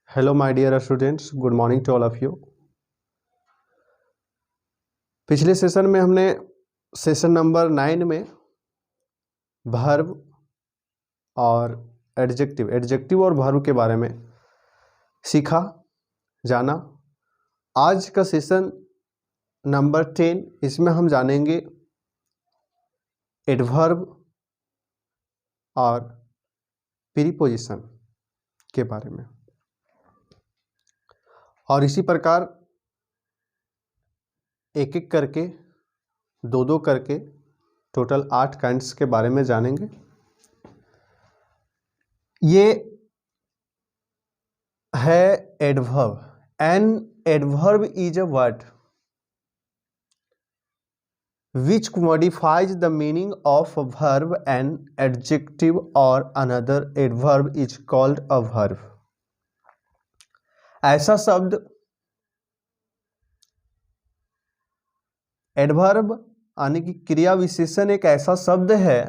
Hello, my dear students. Good morning to all of you. पिछले session में हमने session number 9 में verb और एडजेक्टिव और वर्ब के बारे में सीखा जाना। आज का सेशन नंबर 10, इसमें हम जानेंगे एडवर्ब और प्रीपोजिशन के बारे में, और इसी प्रकार एक एक करके दो करके टोटल 8 काइंड्स के बारे में जानेंगे। ये है adverb. An adverb is a word which modifies the meaning of a verb. An adjective or another adverb is called a verb. ऐसा शब्द एडवर्ब यानी कि क्रिया विशेषण एक ऐसा शब्द है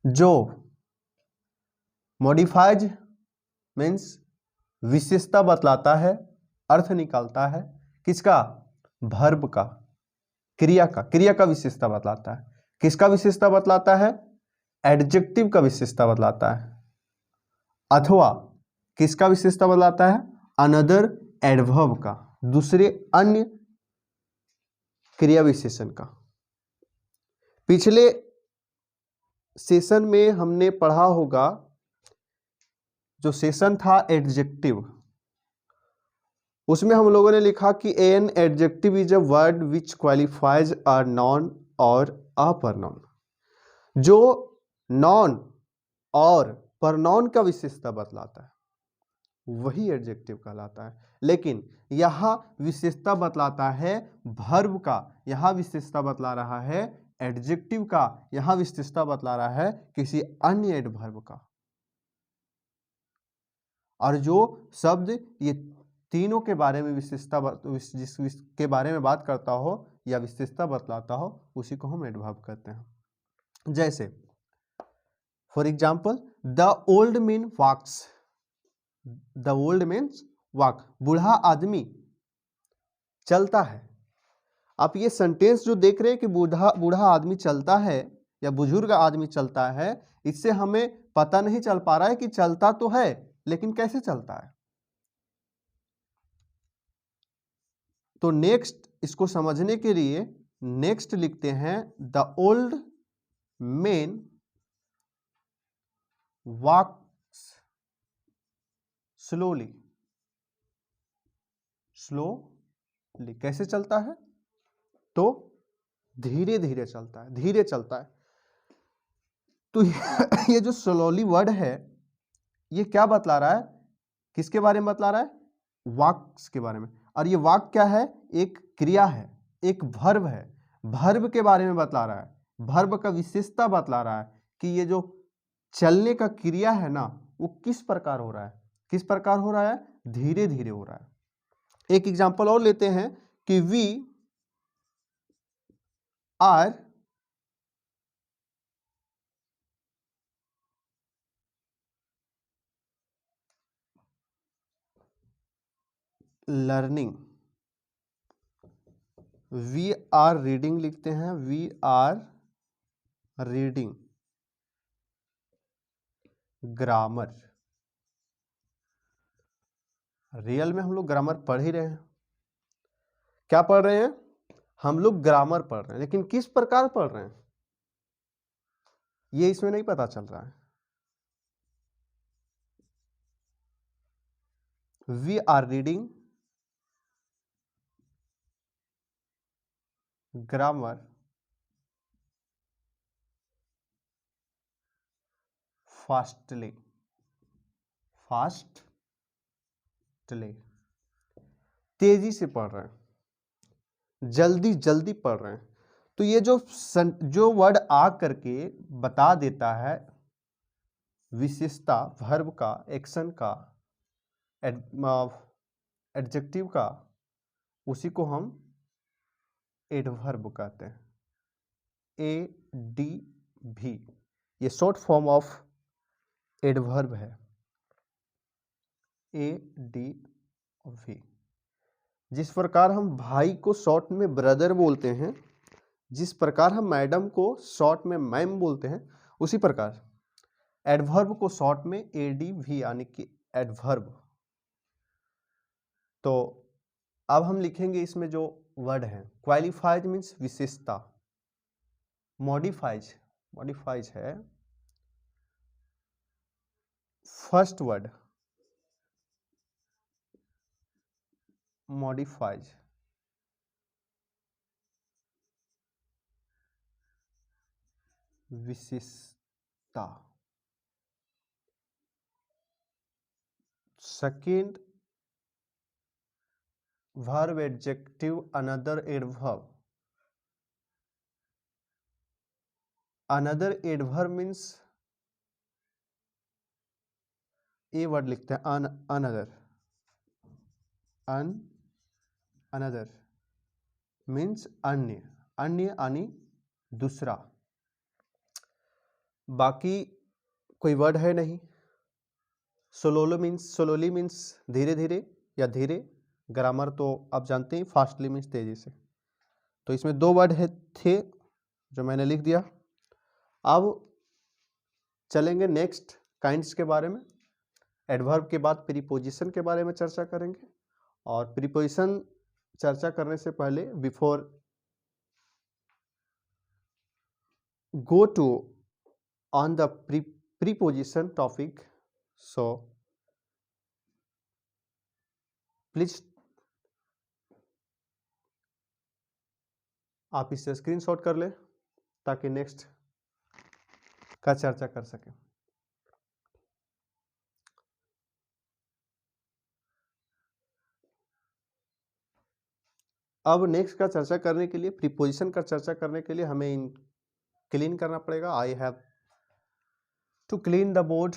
जो मॉडिफाइज मीन्स विशेषता बतलाता है, अर्थ निकालता है किसका? वर्ब का, क्रिया का विशेषता बतलाता है। किसका विशेषता बतलाता है? एडजेक्टिव का विशेषता बतलाता है, अथवा किसका विशेषता बतलाता है? अनदर एडवर्ब का, दूसरे अन्य क्रिया विशेषण का। पिछले सेशन में हमने पढ़ा होगा, जो सेशन था एडजेक्टिव, उसमें हम लोगों ने लिखा कि an adjective is a word which qualifies a non और अ प्रनाउन। जो नॉन और प्रनाउन का विशेषता बतलाता है वही एडजेक्टिव कहलाता है। लेकिन यहाँ विशेषता बतलाता है वर्ब का, यहाँ विशेषता बतला रहा है एडजेक्टिव का, यहाँ विशेषता बतला रहा है किसी अन्य एडवर्ब का। और जो शब्द ये तीनों के बारे में जिसके बारे में बात करता हो या विशेषता बतलाता हो उसी को हम एडवर्ब कहते हैं। जैसे for example, the old man walks. The old means walk, बूढ़ा आदमी चलता है। आप ये सेंटेंस जो देख रहे हैं कि बूढ़ा आदमी चलता है या बुजुर्ग आदमी चलता है, इससे हमें पता नहीं चल पा रहा है कि चलता तो है लेकिन कैसे चलता है। तो नेक्स्ट, इसको समझने के लिए नेक्स्ट लिखते हैं, the old man walks slowly. Slowly कैसे चलता है? तो धीरे धीरे चलता है, धीरे चलता है। तो ये जो स्लोली वर्ड है ये क्या बतला रहा है? किसके बारे में बतला रहा है? वाक्स के बारे में। और ये वाक क्या है? एक क्रिया है, एक वर्ब है। वर्ब के बारे में बतला रहा है, वर्ब का विशेषता बतला रहा है कि ये जो चलने का क्रिया है ना, वो किस प्रकार हो रहा है, किस प्रकार हो रहा है? धीरे धीरे हो रहा है। एक एग्जांपल और लेते हैं कि we are learning. We are reading लिखते हैं, we are reading grammar. Real में हम लोग ग्रामर पढ़ ही रहे हैं। क्या पढ़ रहे हैं? हम लोग ग्रामर पढ़ रहे हैं, लेकिन किस प्रकार पढ़ रहे हैं ये इसमें नहीं पता चल रहा है। We are reading grammar fastly. Fastly तेजी से पढ़ रहे हैं, जल्दी जल्दी पढ़ रहे हैं। तो ये जो वर्ड आ करके बता देता है विशेषता वर्ब का, एक्शन का, एडजेक्टिव का, उसी को हम एडवर्ब कहते हैं। ADV ये शॉर्ट फॉर्म ऑफ एडवर्ब है। ADV। जिस प्रकार हम भाई को शॉर्ट में ब्रदर बोलते हैं, जिस प्रकार हम मैडम को शॉर्ट में मैम बोलते हैं, उसी प्रकार एडवर्ब को शॉर्ट में ADV यानी कि एडवर्ब। तो अब हम लिखेंगे इसमें जो वर्ड है, क्वालिफाइज मीन्स विशेषता, मॉडिफाइज, मॉडिफाइज है फर्स्ट वर्ड, मॉडिफाइज, विशेषता। Second verb adjective another adverb, another adverb means ये वर्ड लिखते हैं another, another means अन्य, अन्य यानी दूसरा। बाकी कोई वर्ड है नहीं। सोलोली मीन्स धीरे धीरे या धीरे, ग्रामर तो आप जानते हैं, फास्टली मीन्स तेजी से। तो इसमें दो वर्ड थे जो मैंने लिख दिया। अब चलेंगे नेक्स्ट काइंड्स के बारे में। एडवर्ब के बाद प्रीपोजिशन के बारे में चर्चा करेंगे, और प्रीपोजिशन चर्चा करने से पहले before go to on the preposition topic, so please आप इसे स्क्रीनशॉट कर ले ताकि नेक्स्ट का चर्चा कर सकें। अब नेक्स्ट का चर्चा करने के लिए, प्रीपोजिशन का चर्चा करने के लिए हमें क्लीन करना पड़ेगा। I have to clean the board.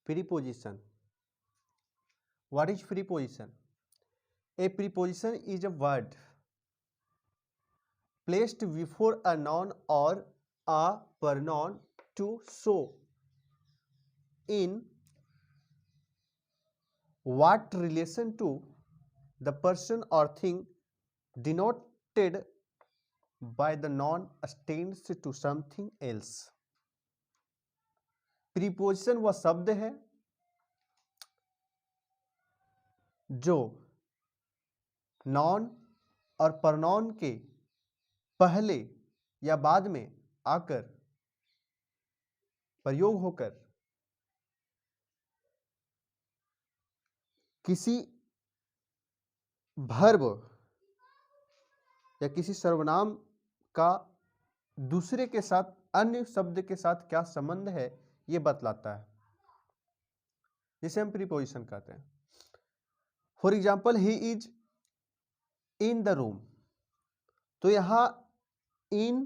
Preposition, what is preposition? A preposition is a word placed before a noun or a pronoun to show in what relation to the person or thing denoted by the noun extends to something else। Preposition वह शब्द है जो non और प्रनॉन के पहले या बाद में आकर प्रयोग होकर किसी वर्ब या किसी सर्वनाम का दूसरे के साथ, अन्य शब्द के साथ क्या संबंध है, यह बतलाता है, जिसे हम प्रीपोजिशन कहते हैं। For example, he is in the room. तो यहां इन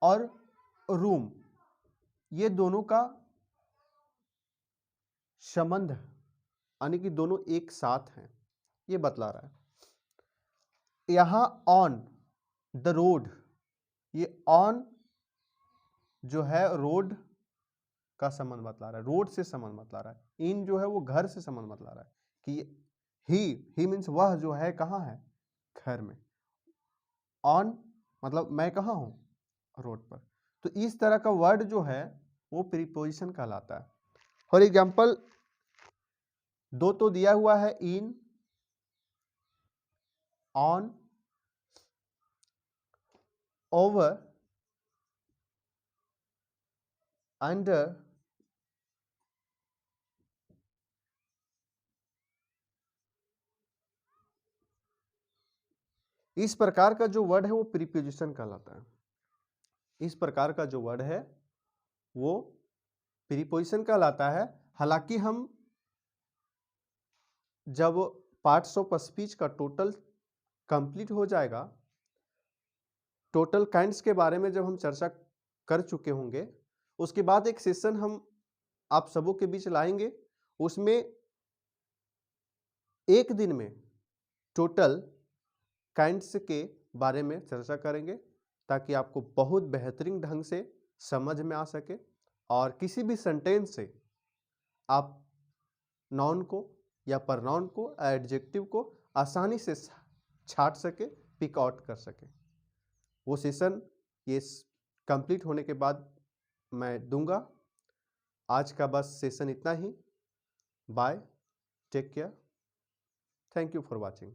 और रूम, ये दोनों का संबंध यानी कि दोनों एक साथ हैं, ये बतला रहा है। यहां ऑन द रोड, ये ऑन जो है रोड का संबंध बतला रहा है, रोड से संबंध बतला रहा है। इन जो है वो घर से संबंध बतला रहा है कि ही मीन्स वह जो है कहाँ है, घर में। ऑन मतलब मैं कहाँ हूं, रोड पर। तो इस तरह का वर्ड जो है वो प्रीपोजिशन कहलाता है। फॉर एग्जाम्पल, दो तो दिया हुआ है, इन, ऑन, ओवर, अंडर, इस प्रकार का जो वर्ड है वो प्रीपोजिशन कहलाता है। इस प्रकार का जो वर्ड है वो प्रीपोजिशन कहलाता है। हालांकि हम जब पार्ट्स ऑफ स्पीच का टोटल कंप्लीट हो जाएगा, टोटल काइंड्स के बारे में जब हम चर्चा कर चुके होंगे, उसके बाद एक सेशन हम आप सबों के बीच लाएंगे। उसमें एक दिन में टोटल काइंड्स के बारे में चर्चा करेंगे ताकि आपको बहुत बेहतरीन ढंग से समझ में आ सके। और किसी भी सेंटेंस से आप नाउन को या प्रनाउन को, एडजेक्टिव को आसानी से छाट सके, पिक आउट कर सके। वो सेशन ये कंप्लीट होने के बाद मैं दूंगा। आज का बस सेशन इतना ही। Bye, take care, thank you for watching.